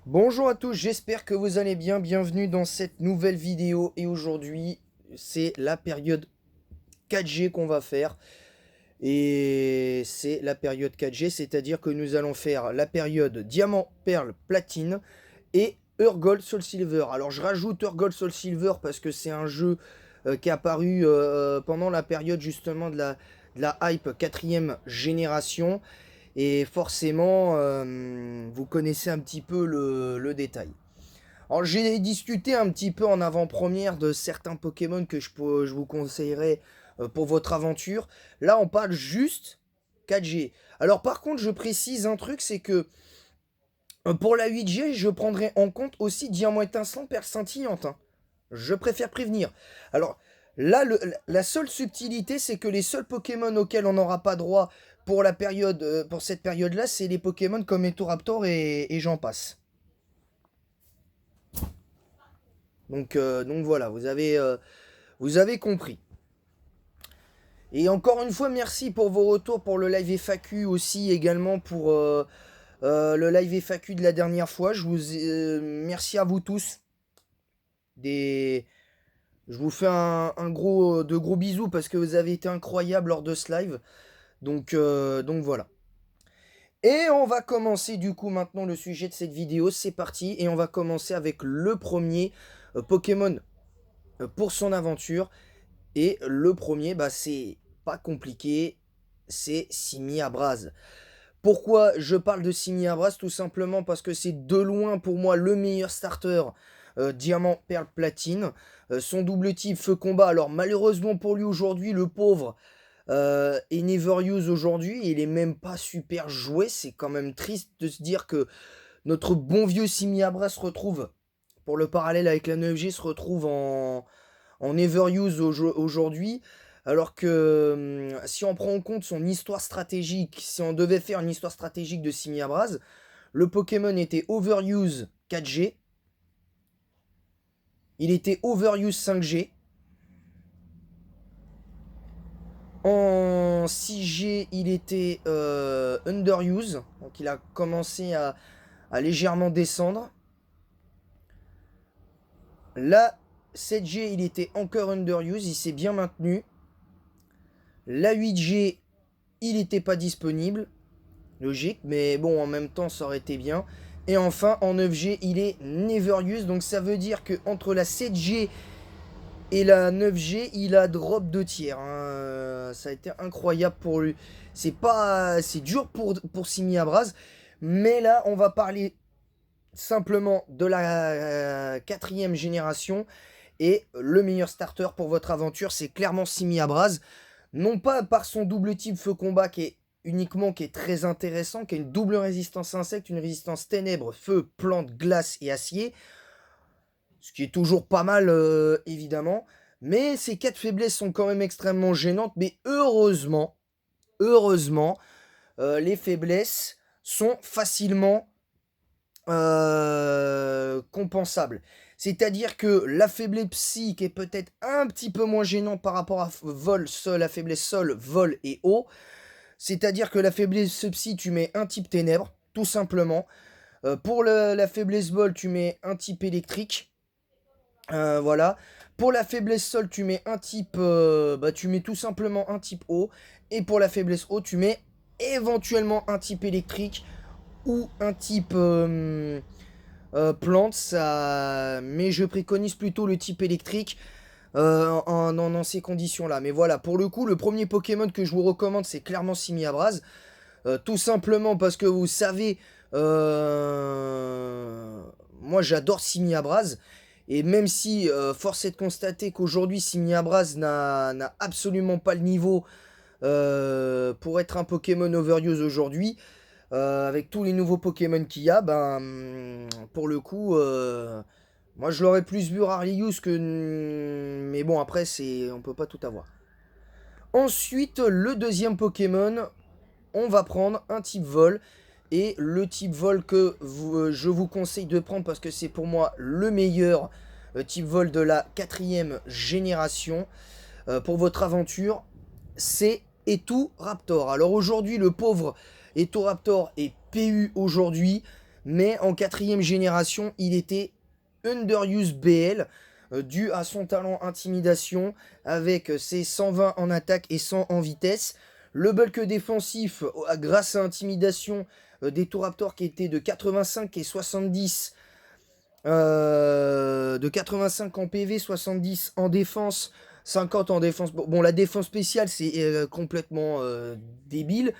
Bonjour à tous, j'espère que vous allez bien. Bienvenue dans cette nouvelle vidéo. Et aujourd'hui, c'est la période 4G qu'on va faire. Et c'est la période 4G, c'est-à-dire que nous allons faire la période Diamant, Perle, Platine et Gold, Soul Silver. Alors je rajoute Gold, Soul Silver parce que c'est un jeu qui est apparu pendant la période justement de la hype quatrième génération. Et forcément, vous connaissez un petit peu le détail. Alors j'ai discuté un petit peu en avant-première de certains Pokémon que je vous conseillerais pour votre aventure. Là, on parle juste 4G. Alors par contre, je précise un truc, c'est que pour la 8G, je prendrai en compte aussi Diamant étincelant, Perle scintillante, hein. Je préfère prévenir. Alors là, la seule subtilité, c'est que les seuls Pokémon auxquels on n'aura pas droit pour la période, pour cette période-là, c'est les Pokémon comme Etoraptor et j'en passe. Donc voilà, vous avez compris. Et encore une fois, merci pour vos retours pour le live FAQ aussi, également pour le live FAQ de la dernière fois. Merci à vous tous. Des, je vous fais de gros bisous parce que vous avez été incroyables lors de ce live. Donc voilà. Et on va commencer du coup maintenant le sujet de cette vidéo. C'est parti. Et on va commencer avec le premier Pokémon pour son aventure. Et le premier, bah, c'est pas compliqué, c'est Simiabras. Pourquoi je parle de Simiabras? Tout simplement parce que c'est de loin pour moi le meilleur starter Diamant, Perle, Platine. Son double type Feu Combat, alors malheureusement pour lui aujourd'hui, le pauvre est Never Use aujourd'hui. Il est même pas super joué. C'est quand même triste de se dire que notre bon vieux Simiabras se retrouve, pour le parallèle avec la 9G, se retrouve en Everuse aujourd'hui, alors que si on prend en compte son histoire stratégique, si on devait faire une histoire stratégique de Simiabras, le Pokémon était Overuse 4G, il était Overuse 5G, en 6G il était Underuse, donc il a commencé à légèrement descendre. Là, 7G il était encore Underuse, il s'est bien maintenu. La 8G il n'était pas disponible. Logique, mais bon, en même temps, ça aurait été bien. Et enfin, en 9G, il est Never Use. Donc ça veut dire que entre la 7G et la 9G, il a drop de tiers, hein. Ça a été incroyable pour lui. C'est dur pour Simiabras. Mais là, on va parler simplement de la quatrième génération. Et le meilleur starter pour votre aventure, c'est clairement Simiabras. Non pas par son double type feu combat qui est très intéressant, qui a une double résistance insecte, une résistance ténèbres, feu, plante, glace et acier, ce qui est toujours pas mal évidemment, mais ces quatre faiblesses sont quand même extrêmement gênantes, mais heureusement, les faiblesses sont facilement compensables. C'est-à-dire que la faiblesse psy, qui est peut-être un petit peu moins gênant par rapport à vol, sol, la faiblesse sol, vol et eau, c'est-à-dire que la faiblesse psy, tu mets un type ténèbres, tout simplement. Pour la faiblesse bol, tu mets un type électrique. Voilà. Pour la faiblesse sol, tu mets un type. Tu mets tout simplement un type eau. Et pour la faiblesse eau, tu mets éventuellement un type électrique ou un type plante. Mais je préconise plutôt le type électrique dans ces conditions-là. Mais voilà, pour le coup, le premier Pokémon que je vous recommande, c'est clairement Simiabras. Tout simplement parce que vous savez, moi j'adore Simiabras. Et même si force est de constater qu'aujourd'hui Simiabras n'a absolument pas le niveau pour être un Pokémon Overuse aujourd'hui, avec tous les nouveaux Pokémon qu'il y a, pour le coup, moi je l'aurais plus vu Rarlius que. Mais bon, après, on peut pas tout avoir. Ensuite, le deuxième Pokémon, on va prendre un type vol. Et le type vol que je vous conseille de prendre parce que c'est pour moi le meilleur type vol de la quatrième génération pour votre aventure, c'est Etoraptor. Alors aujourd'hui, le pauvre Etoraptor est PU aujourd'hui. mais en 4ème génération, il était underuse BL, dû à son talent intimidation, avec ses 120 en attaque et 100 en vitesse. Le bulk défensif, grâce à intimidation, des Raptors qui étaient de 85 et 70, de 85 en PV, 70 en défense, 50 en défense. Bon, la défense spéciale, c'est complètement débile,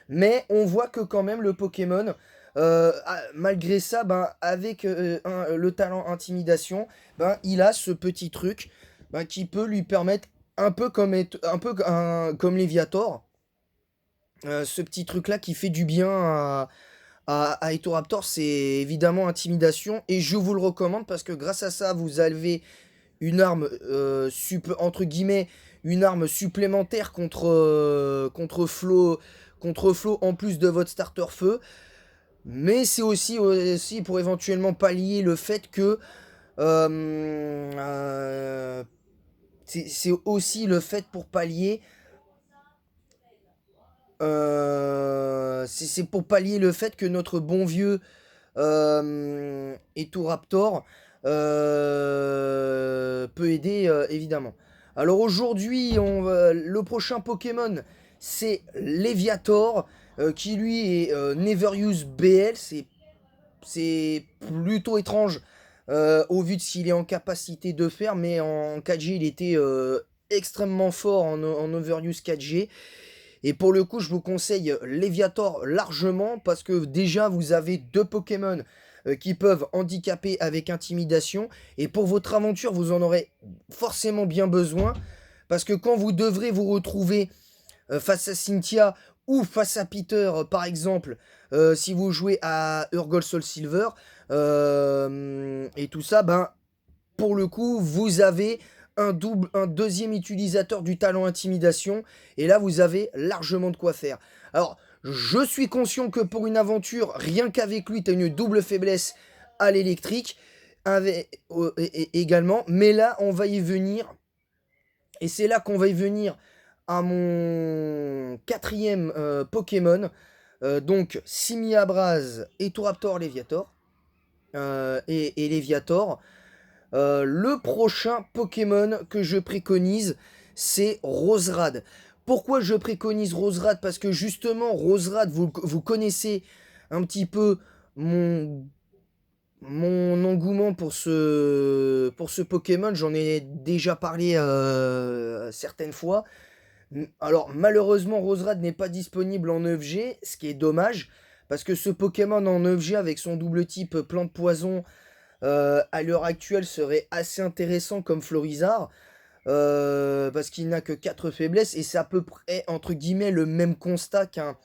mais on voit que quand même le Pokémon, malgré ça, ben, avec le talent intimidation, ben, il a ce petit truc ben, qui peut lui permettre, comme Léviator, ce petit truc-là qui fait du bien à Raptor, c'est évidemment intimidation. Et je vous le recommande parce que grâce à ça, vous avez une arme, entre guillemets, une arme supplémentaire contre Flo en plus de votre starter feu. Mais c'est aussi pour éventuellement pallier le fait que... c'est aussi le fait pour pallier... c'est pour pallier le fait que notre bon vieux Raptor peut aider évidemment. Alors aujourd'hui, le prochain Pokémon, c'est Léviator, qui lui est Never Use BL. C'est plutôt étrange au vu de ce qu'il est en capacité de faire, mais en 4G, il était extrêmement fort en Overuse 4G. Et pour le coup, je vous conseille Léviator largement parce que déjà, vous avez 2 Pokémon qui peuvent handicaper avec intimidation. Et pour votre aventure, vous en aurez forcément bien besoin. Parce que quand vous devrez vous retrouver face à Cynthia ou face à Peter, par exemple, si vous jouez à Urgol Soul Silver, et tout ça, ben, pour le coup, vous avez un deuxième utilisateur du talent intimidation, et là, vous avez largement de quoi faire. Alors, je suis conscient que pour une aventure, rien qu'avec lui, tu as une double faiblesse à l'électrique, également, mais là, on va y venir, et c'est là qu'on va y venir à mon 4ème Pokémon, donc Simiabraz, Etoraptor, Léviator, et Léviator. Le prochain Pokémon que je préconise, c'est Roserade. Pourquoi je préconise Roserade? Parce que justement, Roserade, vous connaissez un petit peu mon engouement pour ce Pokémon. J'en ai déjà parlé certaines fois. Alors, malheureusement, Roserade n'est pas disponible en 9G, ce qui est dommage. Parce que ce Pokémon en 9G, avec son double type plante-poison, à l'heure actuelle serait assez intéressant comme Florizard, parce qu'il n'a que 4 faiblesses et c'est à peu près entre guillemets le même constat qu'un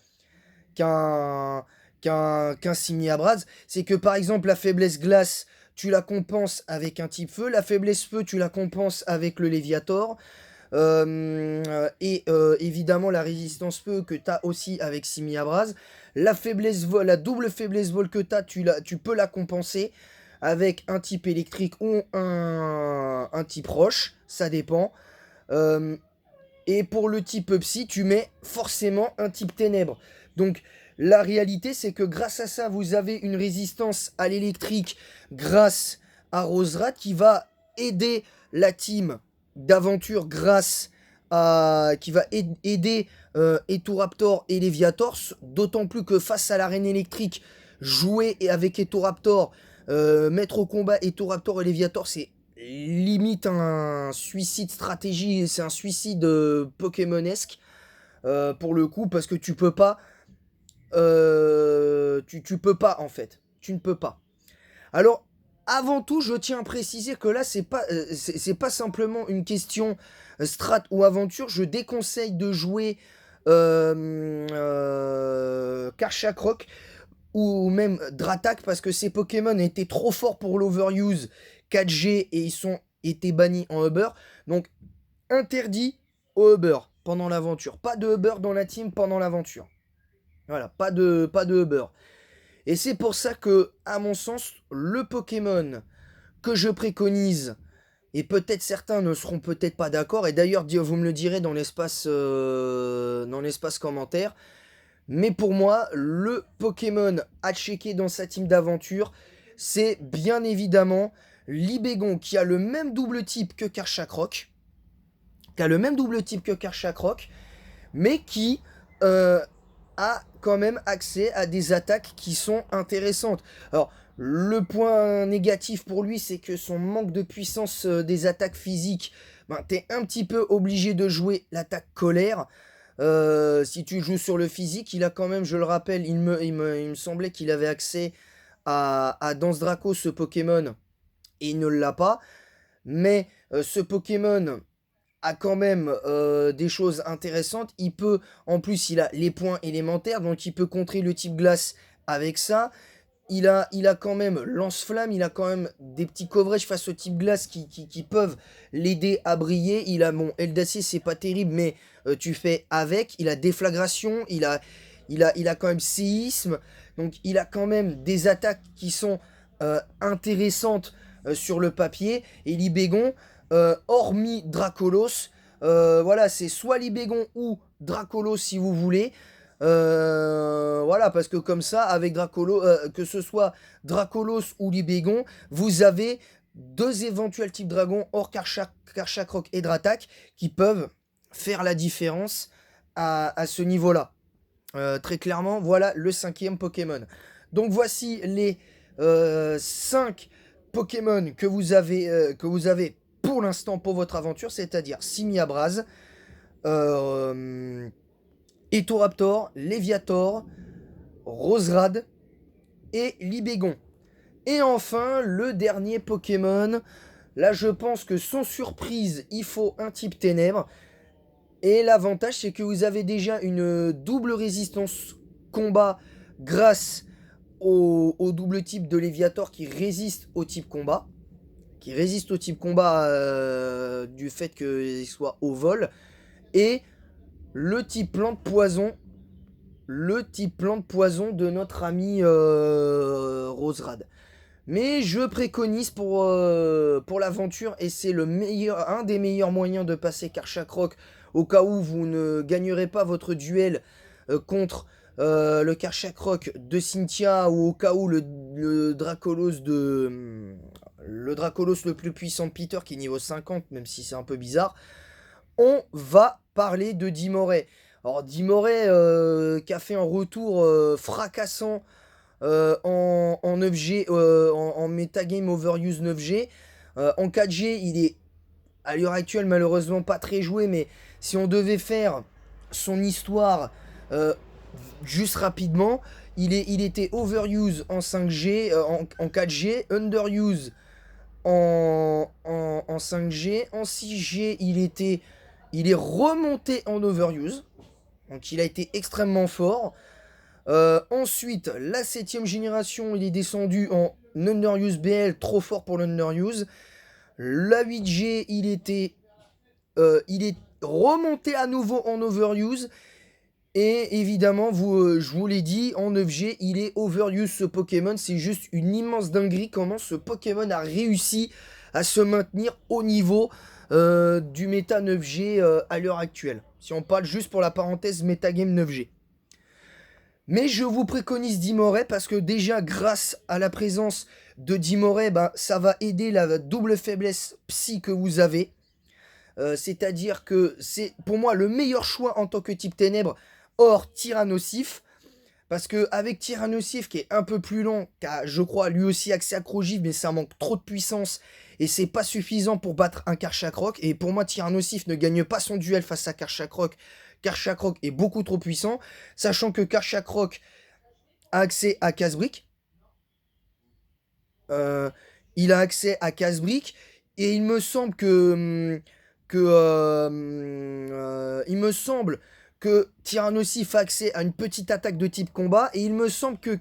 Simiabraz. C'est que par exemple la faiblesse glace tu la compenses avec un type feu, la faiblesse feu tu la compenses avec le Léviator, et évidemment la résistance feu que tu as aussi avec Simiabraz. La faiblesse vol, la double faiblesse vol que tu peux la compenser avec un type électrique ou un type roche, ça dépend. Euh, et pour le type psy, tu mets forcément un type ténèbres. Donc la réalité, c'est que grâce à ça, vous avez une résistance à l'électrique grâce à Roserade qui va aider la team d'aventure qui va aider Etoraptor et Léviator, d'autant plus que face à l'arène électrique, jouer avec Etoraptor, mettre au combat Etoraptor et Léviator, c'est limite un suicide stratégie, c'est un suicide pokémonesque pour le coup, parce que tu peux pas, tu peux pas en fait, tu ne peux pas. Alors, avant tout, je tiens à préciser que là, c'est pas simplement une question strat ou aventure. Je déconseille de jouer Karchakrok ou même Dratak parce que ces Pokémon étaient trop forts pour l'overuse 4G et ils sont été bannis en Uber. Donc, interdit au Uber pendant l'aventure. Pas de Uber dans la team pendant l'aventure. Voilà, pas de Uber. Et c'est pour ça que, à mon sens, le Pokémon que je préconise, et peut-être certains ne seront peut-être pas d'accord, et d'ailleurs vous me le direz dans l'espace commentaire, Mais pour moi, le Pokémon à checker dans sa team d'aventure, c'est bien évidemment Libégon qui a le même double type que Karchakroc. Mais qui a quand même accès à des attaques qui sont intéressantes. Alors, le point négatif pour lui, c'est que son manque de puissance des attaques physiques, ben, t'es un petit peu obligé de jouer l'attaque colère. Si tu joues sur le physique, il a quand même, je le rappelle, il me semblait qu'il avait accès à Danse Draco, ce Pokémon, et il ne l'a pas. Mais ce Pokémon a quand même des choses intéressantes. Il peut, en plus, il a les points élémentaires, donc il peut contrer le type glace avec ça. Il a quand même lance-flamme, il a quand même des petits coverage face au type glace qui peuvent l'aider à briller. Il a, bon, aile d'acier, c'est pas terrible, mais tu fais avec. Il a déflagration, il a quand même séisme. Donc il a quand même des attaques qui sont intéressantes sur le papier. Et Libégon, hormis Dracolos, voilà, c'est soit Libégon ou Dracolos si vous voulez. Voilà, parce que comme ça, avec Dracolos, que ce soit Dracolos ou Libégon, vous avez deux éventuels types dragons hors Karchakroc et Dratak qui peuvent faire la différence à ce niveau-là. Très clairement, voilà le 5e Pokémon. Donc voici les 5 Pokémon que vous avez pour l'instant pour votre aventure, c'est-à-dire Simiabraz, Etoraptor, Léviator, Roserade et Libégon. Et enfin, le dernier Pokémon. Là, je pense que sans surprise, il faut un type ténèbres. Et l'avantage, c'est que vous avez déjà une double résistance combat grâce au double type de Léviator qui résiste au type combat. Du fait qu'il soit au vol. Et le type plante poison de notre ami Roserade. Mais je préconise pour l'aventure, et c'est un des meilleurs moyens de passer Karchakroc au cas où vous ne gagnerez pas votre duel contre le Karchakroc de Cynthia, ou au cas où le Dracolos le plus puissant de Peter qui est niveau 50, même si c'est un peu bizarre. On va parler de Dimoré. Alors Dimoré qui a fait un retour fracassant en 9G, en metagame overuse 9G. En 4G, il est à l'heure actuelle malheureusement pas très joué, mais si on devait faire son histoire juste rapidement, il était overuse en 5G, en 4G, underuse en 5G, en 6G, il est remonté en overuse, donc il a été extrêmement fort. Ensuite, la 7ème génération, il est descendu en underuse BL, trop fort pour l'underuse. La 8G, il est remonté à nouveau en overuse. Et évidemment, je vous l'ai dit, en 9G, il est overuse ce Pokémon. C'est juste une immense dinguerie comment ce Pokémon a réussi à se maintenir au niveau du méta 9G à l'heure actuelle. Si on parle juste pour la parenthèse métagame 9G. Mais je vous préconise Dimoré parce que déjà grâce à la présence de Dimoré, bah, ça va aider la double faiblesse psy que vous avez. C'est-à-dire que c'est pour moi le meilleur choix en tant que type ténèbres hors Tyrannosif. Parce que avec Tyrannosif qui est un peu plus long, qui a je crois lui aussi accès à Crogive, mais ça manque trop de puissance et c'est pas suffisant pour battre un Karchakroc. Et pour moi Tyrannosif ne gagne pas son duel face à Karchakroc. Karchakroc est beaucoup trop puissant, sachant que Karchakroc a accès à Casse-Brique. Il a accès à Casse-Brique et il me semble il me semble que Tyrannosif a accès à une petite attaque de type combat et il me semble que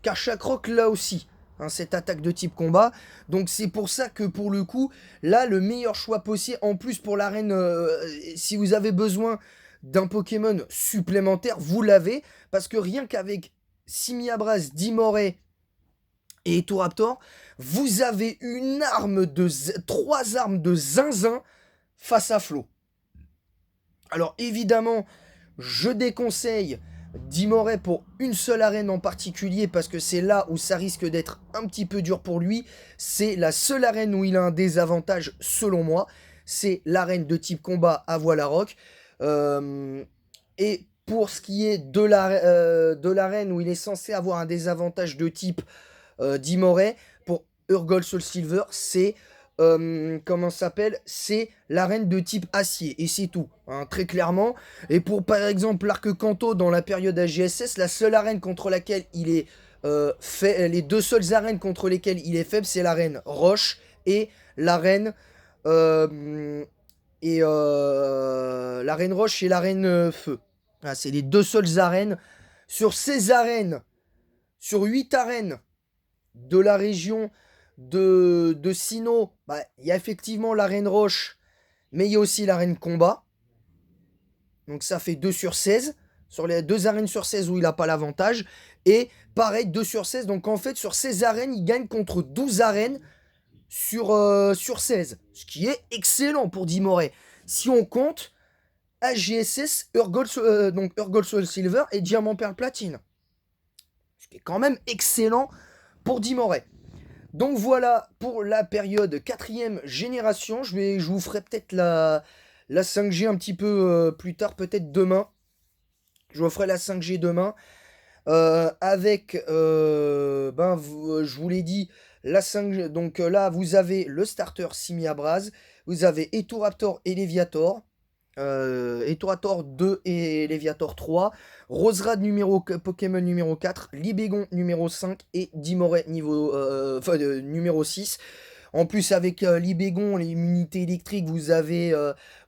Karchakroc l'a aussi. Hein, cette attaque de type combat. Donc c'est pour ça que pour le coup, là, le meilleur choix possible, en plus pour l'arène, si vous avez besoin d'un Pokémon supplémentaire, vous l'avez, parce que rien qu'avec Simiabraz, Dimoré et Etoraptor, vous avez trois armes de zinzin face à Flo. Alors évidemment, je déconseille Dimoré pour une seule arène en particulier, parce que c'est là où ça risque d'être un petit peu dur pour lui. C'est la seule arène où il a un désavantage, selon moi. C'est l'arène de type combat à voile à roc. Et pour ce qui est de l'arène où il est censé avoir un désavantage de type Dimoré, pour Urgol Soul Silver, c'est comment ça s'appelle, c'est l'arène de type acier, et c'est tout, hein, très clairement. Et pour par exemple l'arc Kanto dans la période AGSS, la seule arène contre laquelle il est les deux seules arènes contre lesquelles il est faible, c'est l'arène roche et l'arène l'arène roche et l'arène feu. Voilà, c'est les deux seules arènes. Sur ces arènes, sur 8 arènes de la région de Sinnoh, bah, il y a effectivement l'arène roche, mais il y a aussi l'arène combat. Donc ça fait 2 sur 16. Sur les 2 arènes sur 16 où il n'a pas l'avantage. Et pareil, 2 sur 16. Donc en fait, sur 16 arènes, il gagne contre 12 arènes sur 16. Ce qui est excellent pour Dimoré. Si on compte AGSS, donc Urgol Soul Silver et Diamant Perle Platine. Ce qui est quand même excellent pour Dimoré. Donc voilà pour la période 4ème génération. Je vous ferai peut-être la 5G un petit peu plus tard, peut-être demain. Je vous ferai la 5G demain. Avec, je vous l'ai dit, la 5G. Donc là, vous avez le starter Simiabraz. Vous avez Eturaptor et Léviator. Eturaptor 2 et Léviator 3. Roserad Pokémon numéro 4. Libégon numéro 5. Et Dimoré numéro 6. En plus, avec Libégon, l'immunité électrique, vous avez,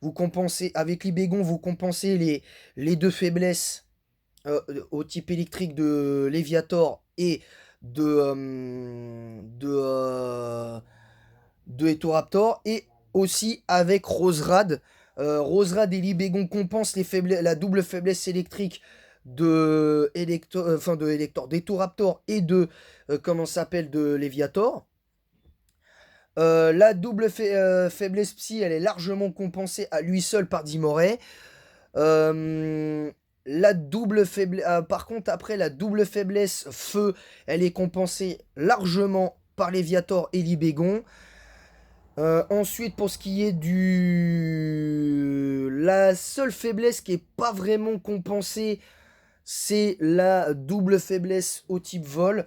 vous compensez, avec Libégon, vous compensez les deux faiblesses au type électrique de Léviator et de Etoraptor, et aussi avec Roserad. Roserad et Libégon compensent la double faiblesse électrique d'Etoraptor et de comment ça s'appelle, de Léviator. La double faiblesse psy, elle est largement compensée à lui seul par Dimoré. La double faiblesse, par contre, après la double faiblesse feu, elle est compensée largement par Léviator et Libégon. Ensuite, pour ce qui est la seule faiblesse qui est pas vraiment compensée, c'est la double faiblesse au type vol.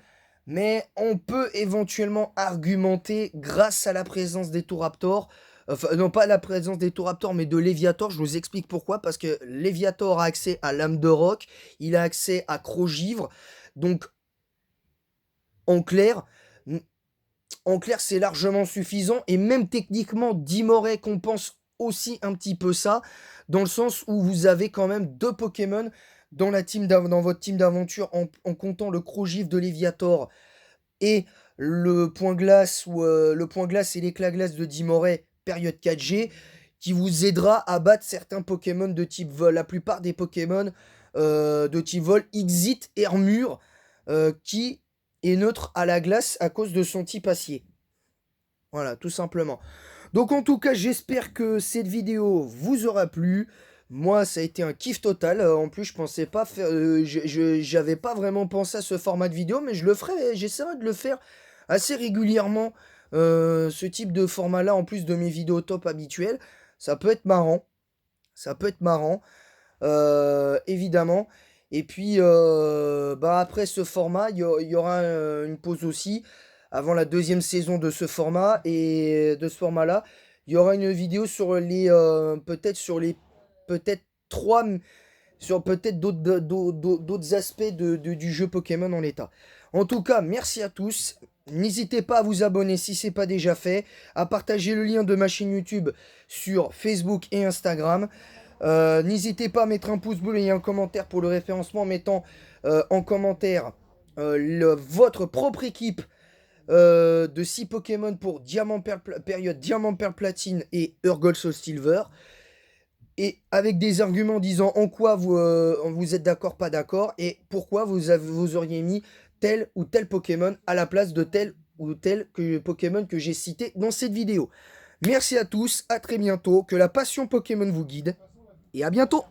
Mais on peut éventuellement argumenter, grâce à la présence des Toraptor, enfin non pas la présence des Toraptor, mais de Léviator. Je vous explique pourquoi. Parce que Léviator a accès à Lame de Roc, il a accès à Croc-Givre. Donc, en clair, c'est largement suffisant. Et même techniquement, Dimoré compense aussi un petit peu ça, dans le sens où vous avez quand même 2 Pokémon dans votre team d'aventure, en comptant le Croc-Givre de Léviator et le point glace et l'éclat glace de Dimoré période 4G, qui vous aidera à battre certains Pokémon de type vol. La plupart des Pokémon de type vol, Exit et Armure, qui est neutre à la glace à cause de son type acier. Voilà, tout simplement. Donc en tout cas, j'espère que cette vidéo vous aura plu. Moi, ça a été un kiff total. En plus, je pensais pas faire, j'avais pas vraiment pensé à ce format de vidéo, mais je le ferai. J'essaierai de le faire assez régulièrement. Ce type de format-là, en plus de mes vidéos top habituelles, ça peut être marrant. Ça peut être marrant, évidemment. Et puis, après ce format, il y aura une pause aussi avant la 2e saison de ce format. Et de ce format-là, il y aura une vidéo sur peut-être sur peut-être d'autres aspects du jeu Pokémon en l'état. En tout cas, merci à tous. N'hésitez pas à vous abonner si ce n'est pas déjà fait, à partager le lien de ma chaîne YouTube sur Facebook et Instagram. N'hésitez pas à mettre un pouce bleu et un commentaire pour le référencement, en mettant en commentaire votre propre équipe de 6 Pokémon pour période Diamant Perle Platine et Urgol Soul Silver. Et avec des arguments disant en quoi vous êtes d'accord, pas d'accord, et pourquoi vous auriez mis tel ou tel Pokémon à la place de tel ou tel Pokémon que j'ai cité dans cette vidéo. Merci à tous, à très bientôt, que la passion Pokémon vous guide, et à bientôt!